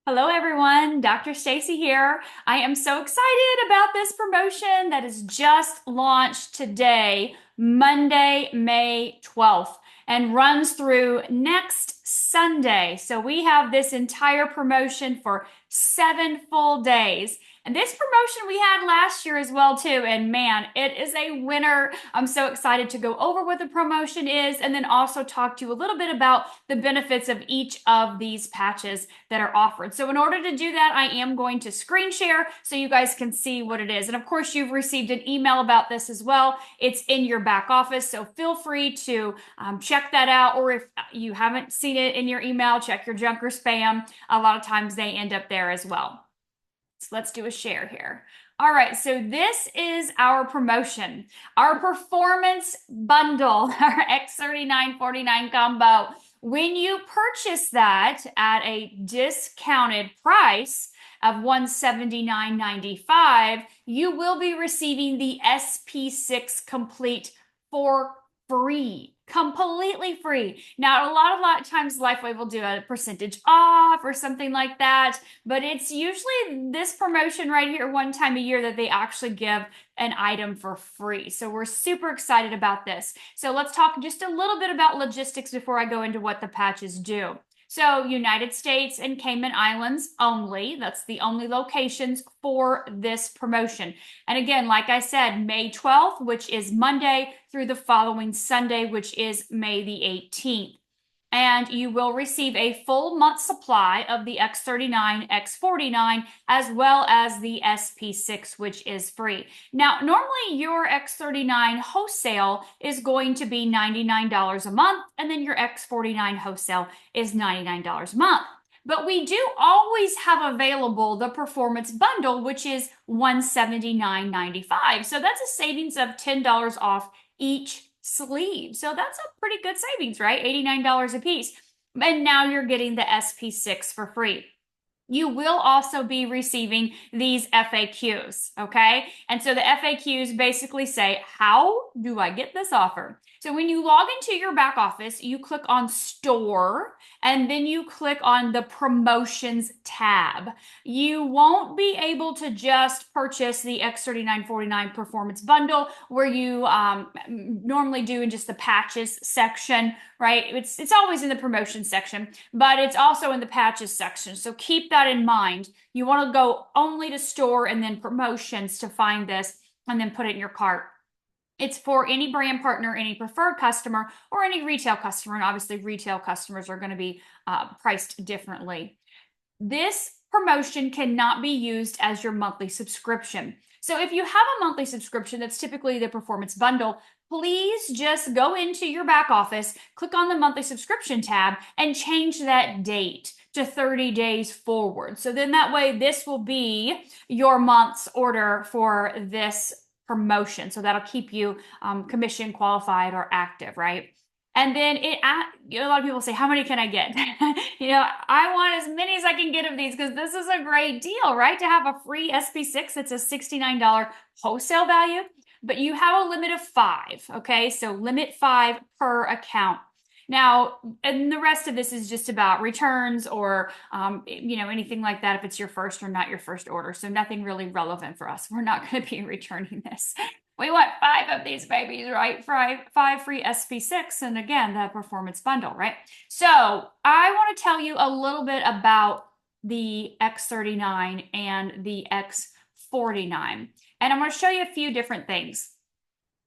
Hello everyone, Dr. Stacy here. I am so excited about this promotion that is just launched today, Monday, May 12th, and runs through next Sunday. So we have this entire promotion for 7 full days. And this promotion we had last year as well too. And man, it is a winner. I'm so excited to go over what the promotion is and then also talk to you a little bit about the benefits of each of these patches that are offered. So in order to do that, I am going to screen share so you guys can see what it is. And of course, you've received an email about this as well. It's in your back office, so feel free to check that out. Or if you haven't seen it in your email, check your junk or spam. A lot of times they end up there as well. So let's do a share here. All right, so this is our promotion, our performance bundle, our X39 49 combo. When you purchase that at a discounted price of $179.95, you will be receiving the SP6 Complete for free, completely free. Now, a lot of times Lifewave will do a percentage off or something like that, but it's usually this promotion right here one time a year that they actually give an item for free. So we're super excited about this. So let's talk just a little bit about logistics before I go into what the patches do. So United States and Cayman Islands only. That's the only locations for this promotion. And again, like I said, May 12th, which is Monday, through the following Sunday, which is May the 18th. And you will receive a full month supply of the X39 X49 as well as the SP6, which is free. Now, normally your X39 wholesale is going to be $99 a month, and then your X49 wholesale is $99 a month. But we do always have available the performance bundle, which is $179.95. So that's a savings of $10 off each sleeve. So that's a pretty good savings, right? $89 a piece. And now you're getting the SP6 for free. You will also be receiving these FAQs, okay? And so the FAQs basically say, how do I get this offer? So when you log into your back office, you click on store and then you click on the promotions tab. You won't be able to just purchase the X39 49 Performance Bundle where you normally do in just the patches section, right? It's always in the promotion section, but it's also in the patches section. So keep that in mind. You want to go only to store and then promotions to find this and then put it in your cart. It's for any brand partner, any preferred customer, or any retail customer. And obviously retail customers are going to be priced differently. This promotion cannot be used as your monthly subscription. So if you have a monthly subscription that's typically the performance bundle, please just go into your back office, click on the monthly subscription tab, and change that date to 30 days forward. So then that way this will be your month's order for this promotion. So that'll keep you commission qualified or active, right? And then a lot of people say, how many can I get? I want as many as I can get of these because this is a great deal, right? To have a free SP6, it's a $69 wholesale value, but you have a limit of 5, okay? So limit 5 per account. Now, and the rest of this is just about returns or, anything like that if it's your first or not your first order. So nothing really relevant for us. We're not going to be returning this. We want 5 of these babies, right? 5 free SP6 and again, the performance bundle, right? So I want to tell you a little bit about the X39 and the X49. And I'm going to show you a few different things.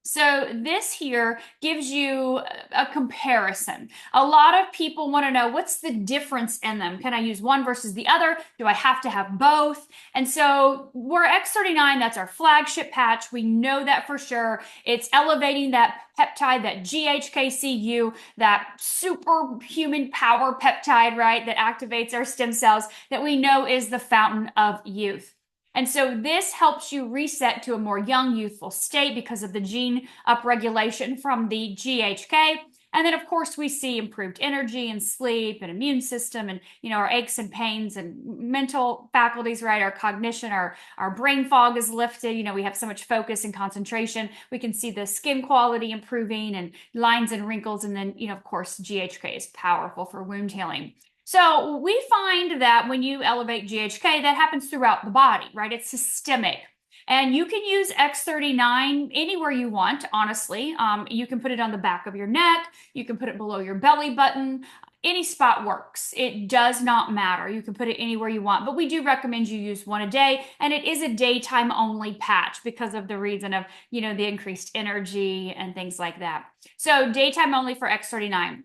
So this here gives you a comparison. A lot of people want to know what's the difference in them. Can I use one versus the other? Do I have to have both? And so we're X39, that's our flagship patch. We know that for sure. It's elevating that peptide, that GHKCU, that superhuman power peptide, right? That activates our stem cells that we know is the fountain of youth. And so this helps you reset to a more young, youthful state because of the gene upregulation from the GHK. And then, of course, we see improved energy and sleep and immune system and, our aches and pains and mental faculties, right? Our cognition, our brain fog is lifted. We have so much focus and concentration. We can see the skin quality improving and lines and wrinkles. And then, of course, GHK is powerful for wound healing. So we find that when you elevate GHK, that happens throughout the body, right? It's systemic. And you can use X39 anywhere you want, honestly. You can put it on the back of your neck. You can put it below your belly button. Any spot works. It does not matter. You can put it anywhere you want, but we do recommend you use one a day. And it is a daytime only patch because of the reason of, the increased energy and things like that. So daytime only for X39.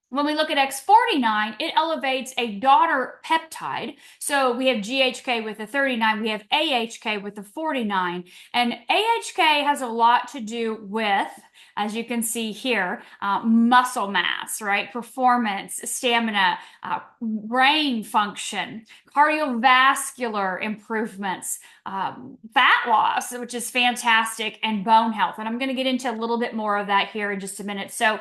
When we look at X49, it elevates a daughter peptide. So we have GHK with the 39, we have AHK with the 49. And AHK has a lot to do with, as you can see here, muscle mass, right? Performance, stamina, brain function, cardiovascular improvements, fat loss, which is fantastic, and bone health. And I'm going to get into a little bit more of that here in just a minute. So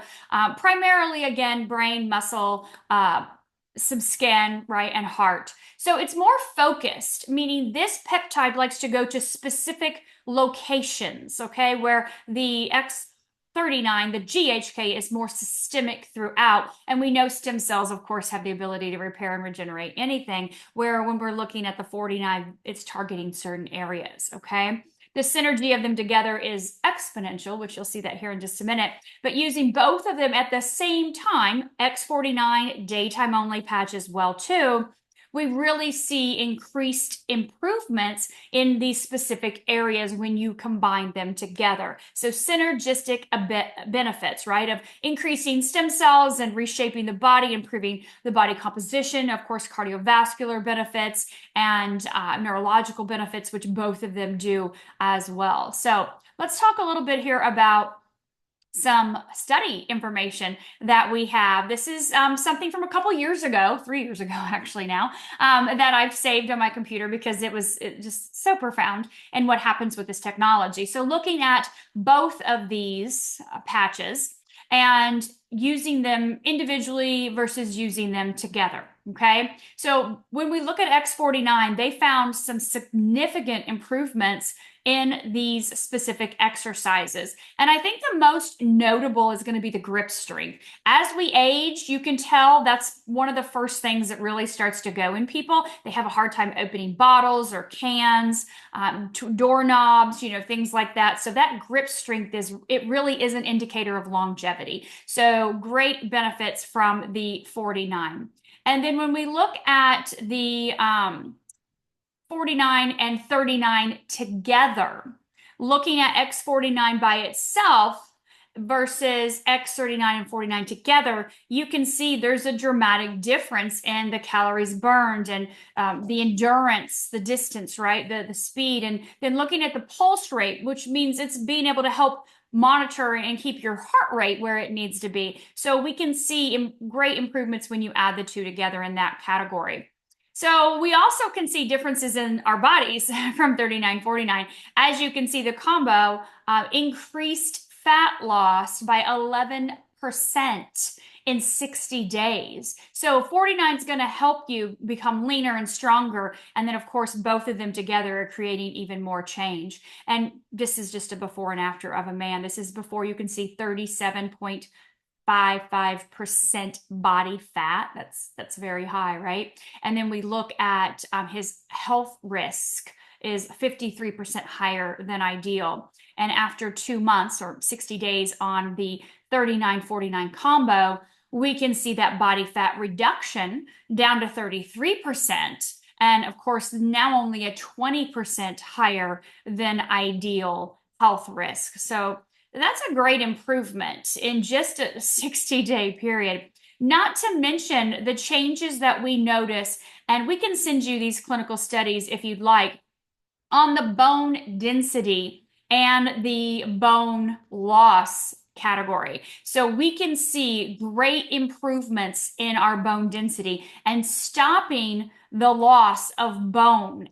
primarily, again, brain, muscle, some skin, right, and heart. So it's more focused, meaning this peptide likes to go to specific locations, okay, where the X39, the GHK, is more systemic throughout. And we know stem cells, of course, have the ability to repair and regenerate anything, where when we're looking at the 49, it's targeting certain areas, okay? The synergy of them together is exponential, which you'll see that here in just a minute. But using both of them at the same time, X49 daytime only patch as well too, we really see increased improvements in these specific areas when you combine them together. So synergistic benefits, right, of increasing stem cells and reshaping the body, improving the body composition, of course, cardiovascular benefits and neurological benefits, which both of them do as well. So let's talk a little bit here about some study information that we have. This is something from a couple years ago, 3 years ago actually now, that I've saved on my computer because it was just so profound in what happens with this technology. So looking at both of these patches and using them individually versus using them together. Okay, so when we look at X49, they found some significant improvements in these specific exercises. And I think the most notable is going to be the grip strength. As we age, you can tell that's one of the first things that really starts to go in people. They have a hard time opening bottles or cans, doorknobs, things like that. So that grip strength it really is an indicator of longevity. So great benefits from the 49. And then when we look at the 49 and 39 together, looking at X49 by itself versus X39 and 49 together, you can see there's a dramatic difference in the calories burned and the endurance, the distance, right? The speed. And then looking at the pulse rate, which means it's being able to help monitor and keep your heart rate where it needs to be. So we can see great improvements when you add the two together in that category. So we also can see differences in our bodies from 39-49. As you can see, the combo increased fat loss by 11% in 60 days. So 49 is going to help you become leaner and stronger. And then, of course, both of them together are creating even more change. And this is just a before and after of a man. This is before. You can see 37.55% body fat. That's very high, right? And then we look at his health risk is 53% higher than ideal. And after 2 months or 60 days on the 39-49 combo, we can see that body fat reduction down to 33%. And of course, now only a 20% higher than ideal health risk. So that's a great improvement in just a 60-day period. Not to mention the changes that we notice, and we can send you these clinical studies if you'd like, on the bone density and the bone loss category. So we can see great improvements in our bone density and stopping the loss of bone.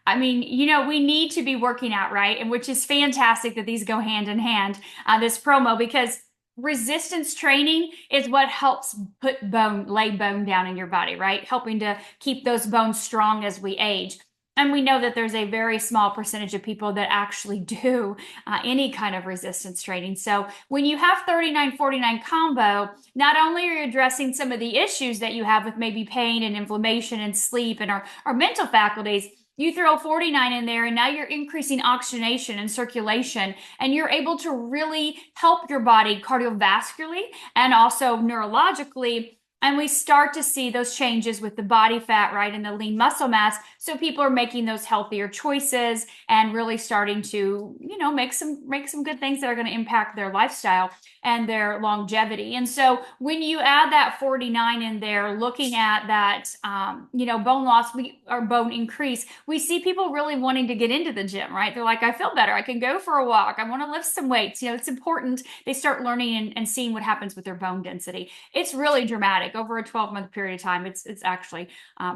I mean, we need to be working out, right? And which is fantastic that these go hand in hand, this promo, because resistance training is what helps lay bone down in your body, right? Helping to keep those bones strong as we age. And we know that there's a very small percentage of people that actually do any kind of resistance training. So when you have 39-49 combo, not only are you addressing some of the issues that you have with maybe pain and inflammation and sleep and our mental faculties, you throw 49 in there and now you're increasing oxygenation and circulation, and you're able to really help your body cardiovascularly and also neurologically. And we start to see those changes with the body fat, right, and the lean muscle mass. So people are making those healthier choices and really starting to, make some good things that are going to impact their lifestyle and their longevity. And so when you add that 49 in there, looking at that, bone loss or bone increase, we see people really wanting to get into the gym, right? They're like, I feel better. I can go for a walk. I want to lift some weights. It's important. They start learning and seeing what happens with their bone density. It's really dramatic over a 12-month period of time. It's actually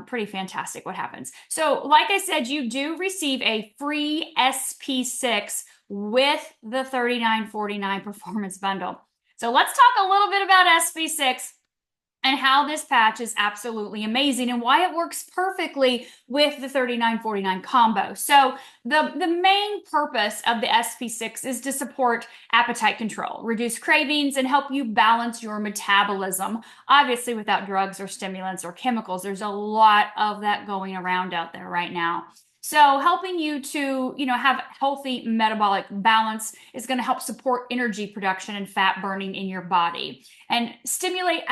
pretty fantastic what happens. So like I said, you do receive a free SP6 with the 39-49 Performance Bundle. So let's talk a little bit about SP6 and how this patch is absolutely amazing and why it works perfectly with the 39-49 combo. So the main purpose of the SP6 is to support appetite control, reduce cravings, and help you balance your metabolism. Obviously, without drugs or stimulants or chemicals, there's a lot of that going around out there right now. So helping you to, have healthy metabolic balance is going to help support energy production and fat burning in your body and stimulate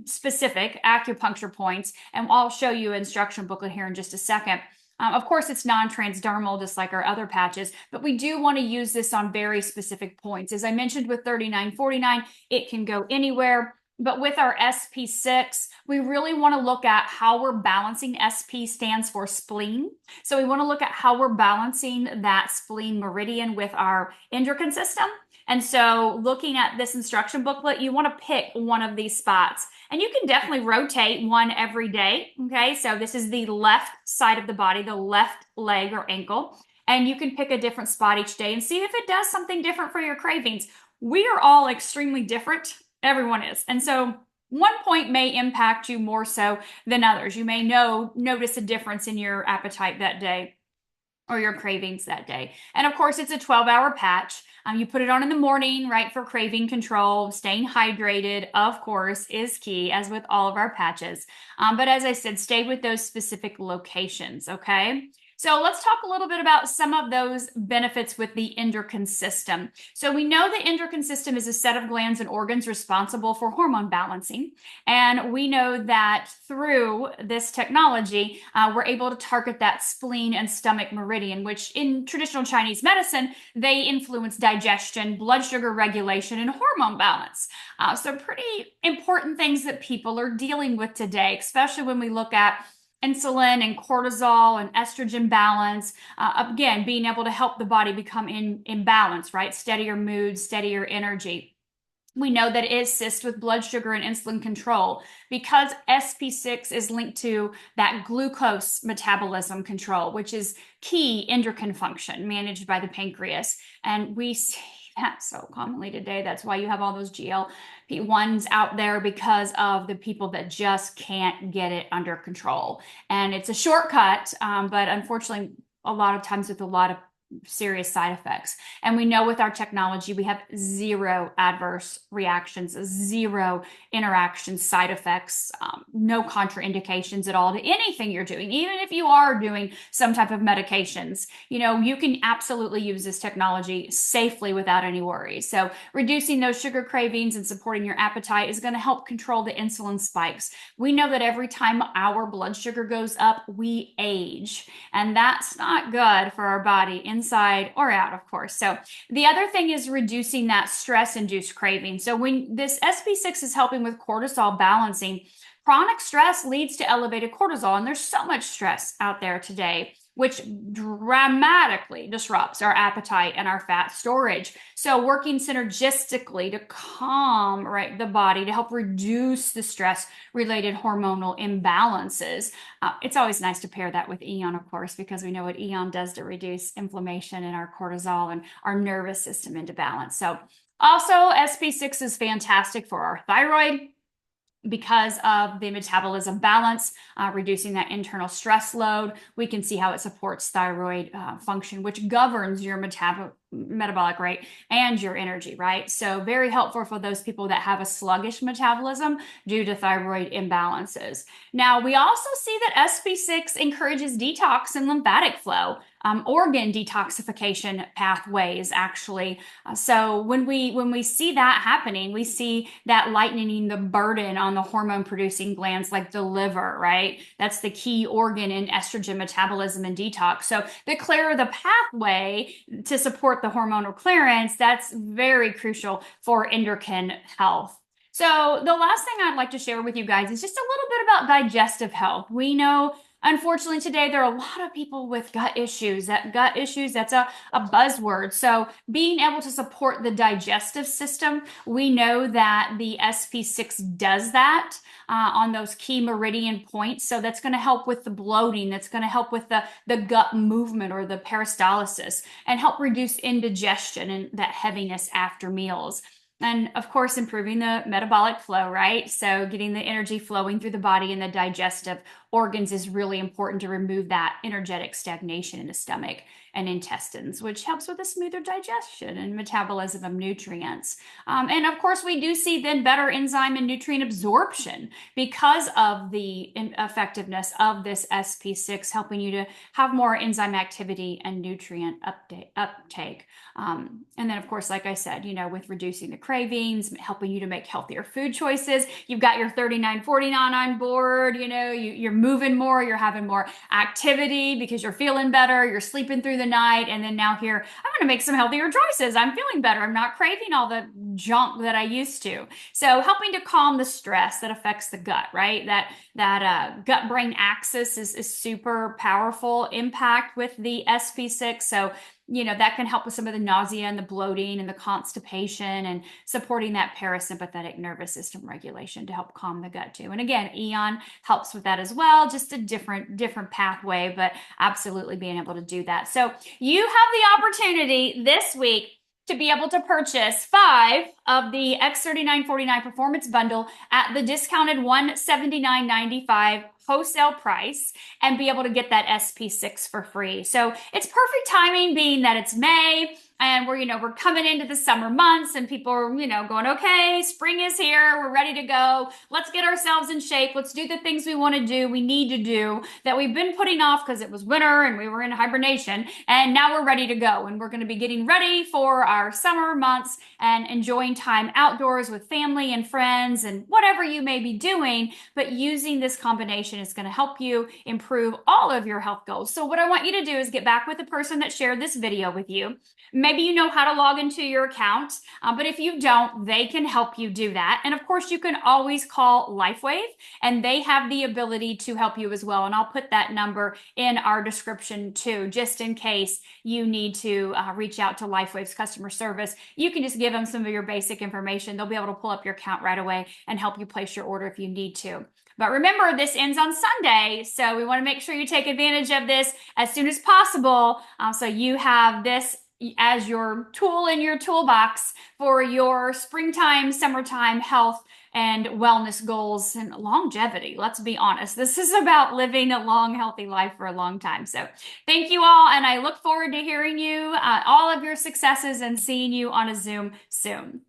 specific acupuncture points. And I'll show you an instruction booklet here in just a second. Of course, it's non-transdermal, just like our other patches, but we do want to use this on very specific points. As I mentioned with 39-49, it can go anywhere. But with our SP6, we really want to look at how we're balancing. SP stands for spleen. So we want to look at how we're balancing that spleen meridian with our endocrine system. And so looking at this instruction booklet, you want to pick one of these spots. And you can definitely rotate one every day. Okay, so this is the left side of the body, the left leg or ankle. And you can pick a different spot each day and see if it does something different for your cravings. We are all extremely different. Everyone is. And so one point may impact you more so than others. You may notice a difference in your appetite that day or your cravings that day. And of course, it's a 12-hour patch. You put it on in the morning, right, for craving control. Staying hydrated, of course, is key, as with all of our patches. But as I said, stay with those specific locations, okay? So let's talk a little bit about some of those benefits with the endocrine system. So we know the endocrine system is a set of glands and organs responsible for hormone balancing. And we know that through this technology, we're able to target that spleen and stomach meridian, which in traditional Chinese medicine, they influence digestion, blood sugar regulation, and hormone balance. So pretty important things that people are dealing with today, especially when we look at insulin and cortisol and estrogen balance. Again, being able to help the body become in balance, right? Steadier mood, steadier energy. We know that it assists with blood sugar and insulin control because SP6 is linked to that glucose metabolism control, which is key endocrine function managed by the pancreas. And we see that so commonly today. That's why you have all those GLP-1s out there, because of the people that just can't get it under control. And it's a shortcut, but unfortunately, a lot of times with a lot of serious side effects. And we know with our technology, we have zero adverse reactions, zero interaction side effects, no contraindications at all to anything you're doing. Even if you are doing some type of medications, you can absolutely use this technology safely without any worries. So reducing those sugar cravings and supporting your appetite is going to help control the insulin spikes. We know that every time our blood sugar goes up, we age, and that's not good for our body, inside or out, of course. So the other thing is reducing that stress-induced craving. So when this SP6 is helping with cortisol balancing, chronic stress leads to elevated cortisol, and there's so much stress out there today, which dramatically disrupts our appetite and our fat storage. So working synergistically to calm, right, the body to help reduce the stress-related hormonal imbalances. It's always nice to pair that with Eon, of course, because we know what Eon does to reduce inflammation in our cortisol and our nervous system into balance. So also SP6 is fantastic for our thyroid. because of the metabolism balance, reducing that internal stress load. We can see how it supports thyroid function, which governs your metabolic rate and your energy, right? So very helpful for those people that have a sluggish metabolism due to thyroid imbalances. Now, we also see that SP6 encourages detox and lymphatic flow. Organ detoxification pathways, actually. So when we see that happening, we see that lightening the burden on the hormone producing glands like the liver, right? That's the key organ in estrogen metabolism and detox. So the clearer the pathway to support the hormonal clearance, that's very crucial for endocrine health. So the last thing I'd like to share with you guys is just a little bit about digestive health. We know, unfortunately, today there are a lot of people with gut issues. That's a buzzword. So being able to support the digestive system, we know that the SP6 does that on those key meridian points. So that's going to help with the bloating. That's going to help with the gut movement or the peristalsis and help reduce indigestion and that heaviness after meals. And of course, improving the metabolic flow, right? So getting the energy flowing through the body and the digestive organs is really important to remove that energetic stagnation in the stomach and intestines, which helps with a smoother digestion and metabolism of nutrients. And of course, we do see then better enzyme and nutrient absorption because of the effectiveness of this SP6, helping you to have more enzyme activity and nutrient uptake. And then, of course, like I said, with reducing the cravings, helping you to make healthier food choices. You've got your 3949 on board, you're moving more, you're having more activity because you're feeling better, you're sleeping through the night, and then now here, I'm going to make some healthier choices. I'm feeling better. I'm not craving all the junk that I used to. So helping to calm the stress that affects the gut, right? That gut-brain axis is super powerful impact with the SP6. So that can help with some of the nausea and the bloating and the constipation and supporting that parasympathetic nervous system regulation to help calm the gut too. And again, Eon helps with that as well, just a different pathway, but absolutely being able to do that. So you have the opportunity this week to be able to purchase 5 of the X39 X49 Performance Bundle at the discounted $179.95 wholesale price and be able to get that SP6 for free. So it's perfect timing being that it's May and we're coming into the summer months and people are, going, okay, spring is here. We're ready to go. Let's get ourselves in shape. Let's do the things we want to do. We need to do that we've been putting off because it was winter and we were in hibernation. And now we're ready to go. And we're going to be getting ready for our summer months and enjoying time outdoors with family and friends and whatever you may be doing. But using this combination is going to help you improve all of your health goals. So what I want you to do is get back with the person that shared this video with you. Maybe you know how to log into your account, but if you don't, they can help you do that. And of course, you can always call Lifewave, and they have the ability to help you as well. And I'll put that number in our description too, just in case you need to reach out to Lifewave's customer service. You can just give them some of your basic information. They'll be able to pull up your account right away and help you place your order if you need to. But remember, this ends on Sunday, so we want to make sure you take advantage of this as soon as possible so you have this as your tool in your toolbox for your springtime, summertime health and wellness goals and longevity. Let's be honest. This is about living a long, healthy life for a long time. So thank you all, and I look forward to hearing you, all of your successes and seeing you on a Zoom soon.